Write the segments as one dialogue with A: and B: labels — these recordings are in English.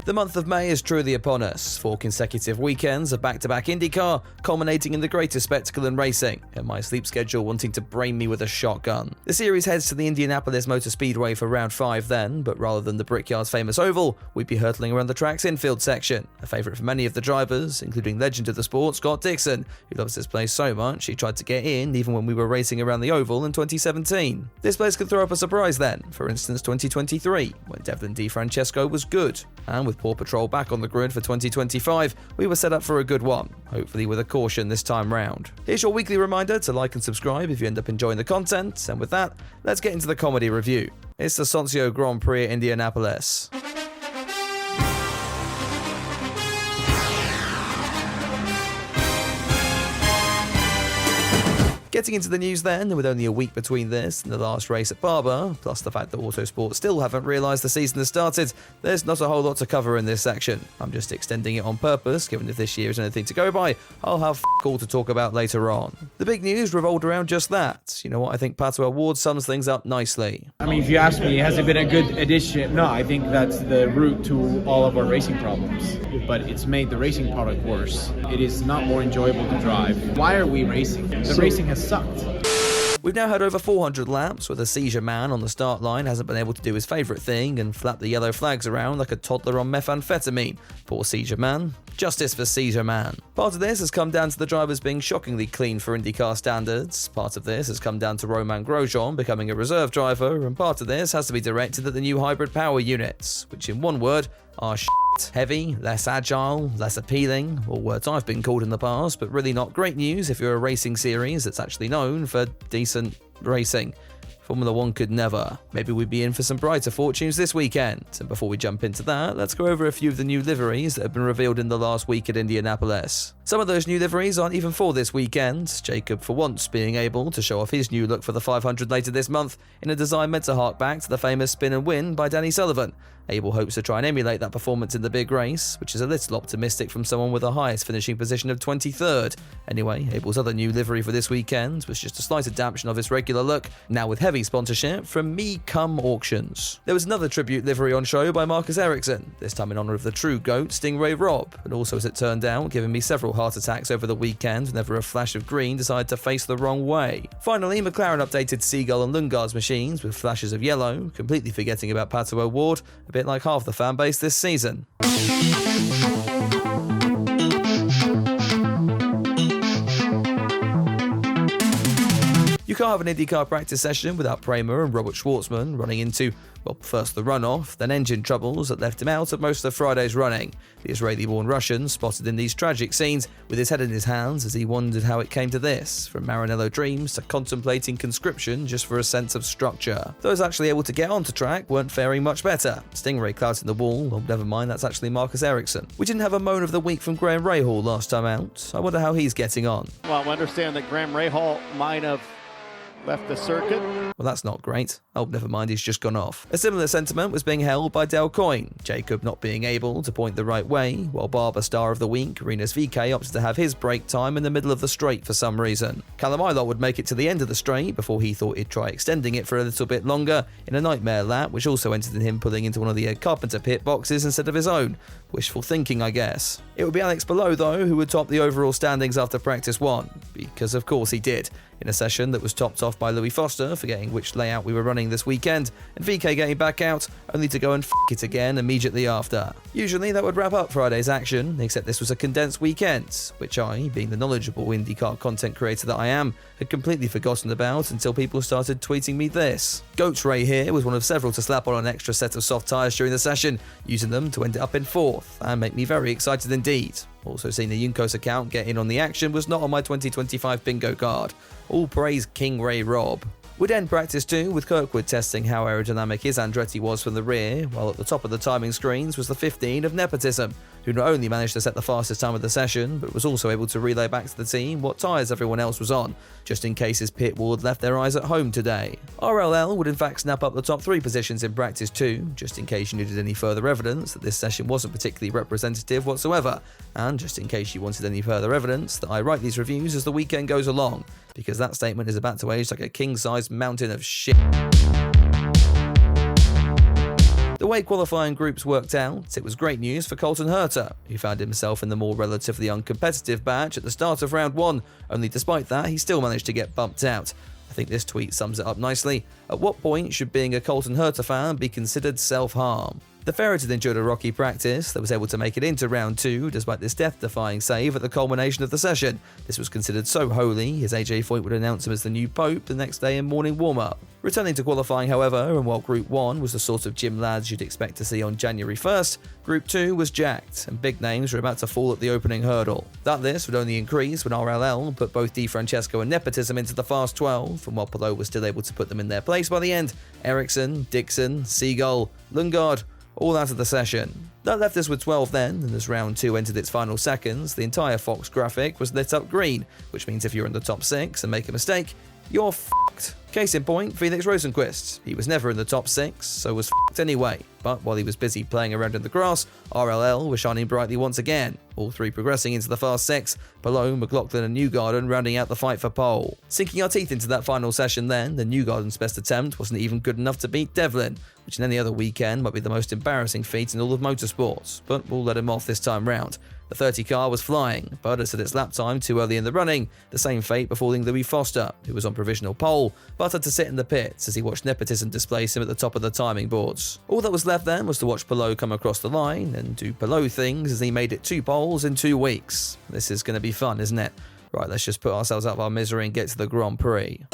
A: The month of May is truly upon us. 4 consecutive weekends of back-to-back Indycar, culminating in the greatest spectacle in racing, and my sleep schedule wanting to brain me with a shotgun. The series heads to the Indianapolis Motor Speedway for round 5 then, but rather than the Brickyard's famous oval, we'd be hurtling around the track's infield section, a favourite for many of the drivers, including legend of the sport Scott Dixon, who loves this place so much he tried to get in even when we were racing around the oval in 2017. This place could throw up a surprise then, for instance 2023, when Devlin DeFrancesco was good, and with Paw Patrol back on the grid for 2025, we were set up for a good one, hopefully with a caution this time round. Here's your weekly reminder to like and subscribe if you end up enjoying the content, and with that, let's get into the comedy review. It's the Sonsio Grand Prix at Indianapolis. Getting into the news then, with only a week between this and the last race at Barber, plus the fact that Autosport still haven't realised the season has started, there's not a whole lot to cover in this section. I'm just extending it on purpose, given if this year is anything to go by, I'll have all to talk about later on. The big news revolved around just that. You know what, I think Pato Award sums things up nicely.
B: I mean, if you ask me, has it been a good addition? No, I think that's the root to all of our racing problems. But it's made the racing product worse. It is not more enjoyable to drive. Why are we racing? The racing has sucked.
A: We've now had over 400 laps where the seizure man on the start line hasn't been able to do his favourite thing and flap the yellow flags around like a toddler on methamphetamine. Poor seizure man. Justice for seizure man. Part of this has come down to the drivers being shockingly clean for IndyCar standards, part of this has come down to Romain Grosjean becoming a reserve driver, and part of this has to be directed at the new hybrid power units, which in one word are shit. Heavy, less agile, less appealing, all words I've been called in the past, but really not great news if you're a racing series that's actually known for decent racing. Formula 1 could never. Maybe we'd be in for some brighter fortunes this weekend. And before we jump into that, let's go over a few of the new liveries that have been revealed in the last week at Indianapolis. Some of those new liveries aren't even for this weekend, Jacob for once being able to show off his new look for the 500 later this month in a design meant to hark back to the famous Spin and Win by Danny Sullivan. Abel hopes to try and emulate that performance in the big race, which is a little optimistic from someone with the highest finishing position of 23rd. Anyway, Abel's other new livery for this weekend was just a slight adaptation of his regular look, now with heavy sponsorship from Me Come Auctions. There was another tribute livery on show by Marcus Ericsson, this time in honour of the true GOAT, Stingray Rob, and also as it turned out, giving me several heart attacks over the weekend whenever a flash of green decided to face the wrong way. Finally, McLaren updated Seagull and Lundgaard's machines with flashes of yellow, completely forgetting about Pato Award, a bit like half the fan base this season. You can't have an IndyCar practice session without Prema and Robert Schwartzman running into, well, first the runoff, then engine troubles that left him out of most of Friday's running. The Israeli-born Russian spotted in these tragic scenes with his head in his hands as he wondered how it came to this, from Maranello dreams to contemplating conscription just for a sense of structure. Those actually able to get onto track weren't faring much better. Stingray clouds in the wall, well, never mind, that's actually Marcus Ericsson. We didn't have a moan of the week from Graham Rahal last time out. I wonder how he's getting on.
C: Well, I understand that Graham Rahal might have left the circuit.
A: Well, that's not great. Oh, never mind, he's just gone off. A similar sentiment was being held by Dale Coyne, Jacob not being able to point the right way, while Barber star of the week, Rinus VeeKay, opted to have his break time in the middle of the straight for some reason. Callum Ilott would make it to the end of the straight before he thought he'd try extending it for a little bit longer in a nightmare lap, which also ended in him pulling into one of the Carpenter pit boxes instead of his own. Wishful thinking, I guess. It would be Alex Below, though, who would top the overall standings after practice 1, because of course he did, in a session that was topped off by Louis Foster, forgetting which layout we were running this weekend, and VeeKay getting back out, only to go and it again immediately after. Usually that would wrap up Friday's action, except this was a condensed weekend, which I, being the knowledgeable IndyCar content creator that I am, had completely forgotten about until people started tweeting me this. Goats Ray here was one of several to slap on an extra set of soft tyres during the session, using them to end it up in 4th, and make me very excited indeed. Also seeing the Juncos account get in on the action was not on my 2025 bingo card. All praise King Ray Rob. We'd end practice 2 with Kirkwood testing how aerodynamic his Andretti was from the rear, while at the top of the timing screens was the 15 of Nepotism, who not only managed to set the fastest time of the session, but was also able to relay back to the team what tyres everyone else was on, just in case his pit ward left their eyes at home today. RLL would in fact snap up the top 3 positions in practice 2, just in case you needed any further evidence that this session wasn't particularly representative whatsoever, and just in case you wanted any further evidence that I write these reviews as the weekend goes along, because that statement is about to age like a king-sized mountain of shit. The way qualifying groups worked out, it was great news for Colton Herta, who found himself in the more relatively uncompetitive batch at the start of round 1, only despite that he still managed to get bumped out. I think this tweet sums it up nicely. At what point should being a Colton Herta fan be considered self-harm? The Ferret had endured a rocky practice that was able to make it into round 2 despite this death-defying save at the culmination of the session. This was considered so holy, his AJ Foyt would announce him as the new Pope the next day in morning warm-up. Returning to qualifying, however, and while Group 1 was the sort of gym lads you'd expect to see on January 1st, Group 2 was jacked, and big names were about to fall at the opening hurdle. That list would only increase when RLL put both Di Francesco and Nepotism into the Fast 12, and while Palou was still able to put them in their place by the end, Ericsson, Dixon, Seagull, Lundgaard, all out of the session. That left us with 12 then, and as round 2 entered its final seconds, the entire Fox graphic was lit up green, which means if you're in the top 6 and make a mistake, you're f***ed. Case in point, Felix Rosenqvist. He was never in the top 6, so was f***ed anyway. But while he was busy playing around in the grass, RLL was shining brightly once again, all 3 progressing into the Fast 6, Palou, McLaughlin and Newgarden rounding out the fight for pole. Sinking our teeth into that final session then, the Newgarden's best attempt wasn't even good enough to beat Devlin, which in any other weekend might be the most embarrassing feat in all of motorsports, but we'll let him off this time round. The 30 car was flying, but as at its lap time too early in the running, the same fate befalling Louis Foster, who was on provisional pole, but had to sit in the pits as he watched Nepotism displace him at the top of the timing boards. All that was left then was to watch Palou come across the line and do Palou things as he made it 2 poles in 2 weeks. This is going to be fun, isn't it? Right, let's just put ourselves out of our misery and get to the Grand Prix.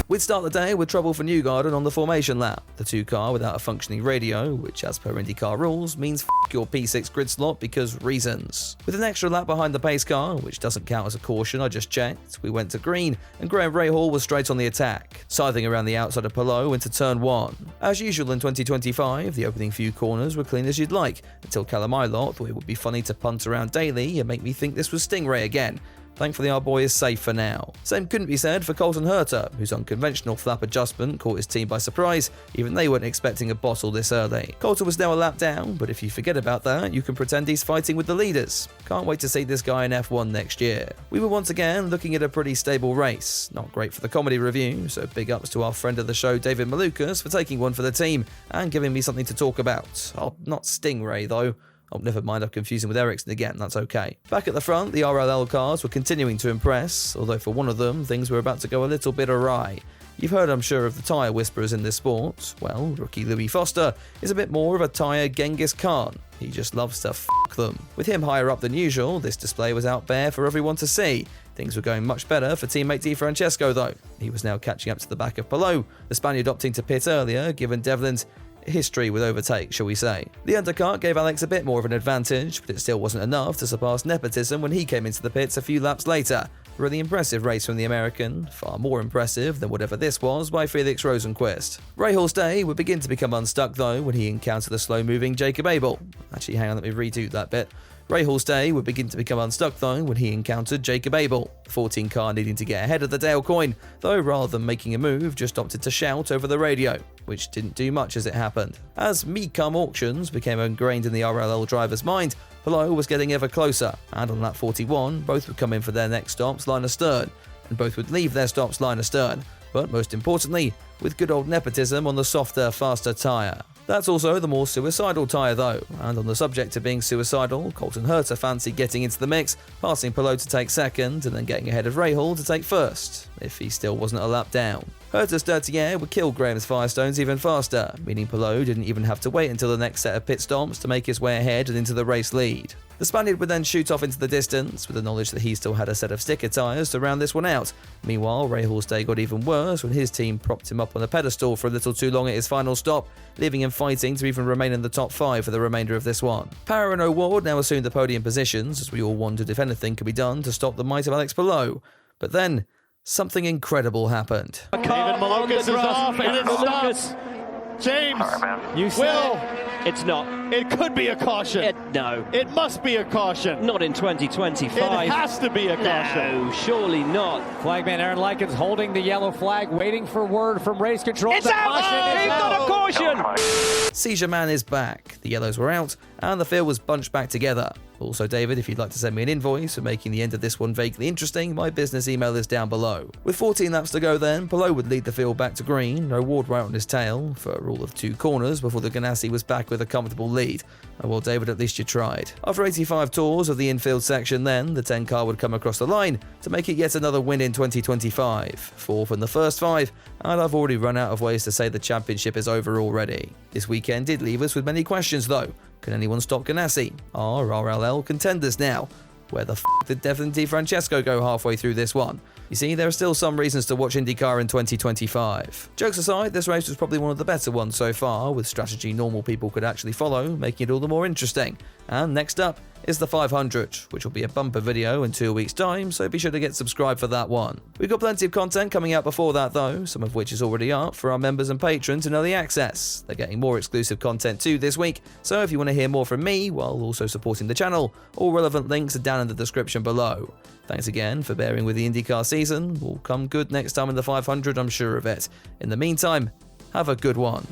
A: We'd start the day with trouble for Newgarden on the formation lap. The 2 car without a functioning radio, which as per Indycar rules means f*** your P6 grid slot because reasons. With an extra lap behind the pace car, which doesn't count as a caution, I just checked, we went to green and Graham Rahal was straight on the attack, scything around the outside of Palou into turn 1. As usual in 2025, the opening few corners were clean as you'd like, until Callum Ilott thought it would be funny to punt around daily and make me think this was Stingray again. Thankfully our boy is safe for now. Same couldn't be said for Colton Herta, whose unconventional flap adjustment caught his team by surprise. Even they weren't expecting a bottle this early. Colton was now a lap down, but if you forget about that, you can pretend he's fighting with the leaders. Can't wait to see this guy in F1 next year. We were once again looking at a pretty stable race. Not great for the comedy review, so big ups to our friend of the show David Malukas for taking one for the team and giving me something to talk about. Oh, not Stingray though. Oh, never mind, I've confused him with Ericsson again, that's okay. Back at the front, the RLL cars were continuing to impress, although for one of them, things were about to go a little bit awry. You've heard, I'm sure, of the tyre whisperers in this sport. Well, rookie Louis Foster is a bit more of a tyre Genghis Khan. He just loves to f*** them. With him higher up than usual, this display was out bare for everyone to see. Things were going much better for teammate Di Francesco though. He was now catching up to the back of Palou, the Spaniard opting to pit earlier, given Devlin's history with overtake, shall we say. The undercut gave Alex a bit more of an advantage, but it still wasn't enough to surpass Nepotism when he came into the pits a few laps later. Really impressive race from the American, far more impressive than whatever this was by Felix Rosenqvist. Rahal's day would begin to become unstuck though when he encountered the slow-moving Jacob Abel. Actually, hang on, let me redo that bit. Rahal's day would begin to become unstuck though when he encountered Jacob Abel, the 14 car needing to get ahead of the Dale Coyne, though rather than making a move just opted to shout over the radio, which didn't do much as it happened. As me-cum auctions became ingrained in the RLL driver's mind, Palou was getting ever closer, and on lap 41 both would come in for their next stops line astern, and both would leave their stops line astern, but most importantly, with good old Nepotism on the softer, faster tyre. That's also the more suicidal tyre though, and on the subject of being suicidal, Colton Herta fancied getting into the mix, passing Palou to take second and then getting ahead of Rahal to take first, if he still wasn't a lap down. Herta's dirty air would kill Graham's Firestones even faster, meaning Palou didn't even have to wait until the next set of pit stops to make his way ahead and into the race lead. The Spaniard would then shoot off into the distance, with the knowledge that he still had a set of sticker tyres to round this one out. Meanwhile, Rahal's day got even worse when his team propped him up on a pedestal for a little too long at his final stop, leaving him fighting to even remain in the top 5 for the remainder of this one. Power and O'Ward now assumed the podium positions, as we all wondered if anything could be done to stop the might of Alex Palou. But then, something incredible happened.
C: David Malukas is off, and it stops. James,
D: You
C: Will,
D: it's not.
C: it could be a caution.
D: No,
C: It must be a caution.
D: not in
C: It
D: 2025.
C: has to be a caution.
D: No, surely not.
E: Flagman Aaron Likens holding the yellow flag, waiting for word from race control.
D: It's
E: The
D: out!
E: caution is
D: It's
E: out.
D: not a caution!
A: Seizure Man is back, the yellows were out, and the field was bunched back together. Also, David, if you'd like to send me an invoice for making the end of this one vaguely interesting, my business email is down below. With 14 laps to go then, Palou would lead the field back to green, no Ward right on his tail, for all of 2 corners before the Ganassi was back with a comfortable lead. Oh well, David, at least you tried. After 85 tours of the infield section then, the 10 car would come across the line to make it yet another win in 2025. 4th in the first 5, and I've already run out of ways to say the championship is over already. This weekend did leave us with many questions though. Can anyone stop Ganassi? Are RLL contenders now? Where the f*** did Devin DiFrancesco go halfway through this one? You see, there are still some reasons to watch IndyCar in 2025. Jokes aside, this race was probably one of the better ones so far, with strategy normal people could actually follow, making it all the more interesting. And next up is the 500, which will be a bumper video in 2 weeks' time, so be sure to get subscribed for that one. We've got plenty of content coming out before that though, some of which is already up for our members and patrons in early access. They're getting more exclusive content too this week, so if you want to hear more from me while also supporting the channel, all relevant links are down in the description below. Thanks again for bearing with the IndyCar season. We'll come good next time in the 500, I'm sure of it. In the meantime, have a good one.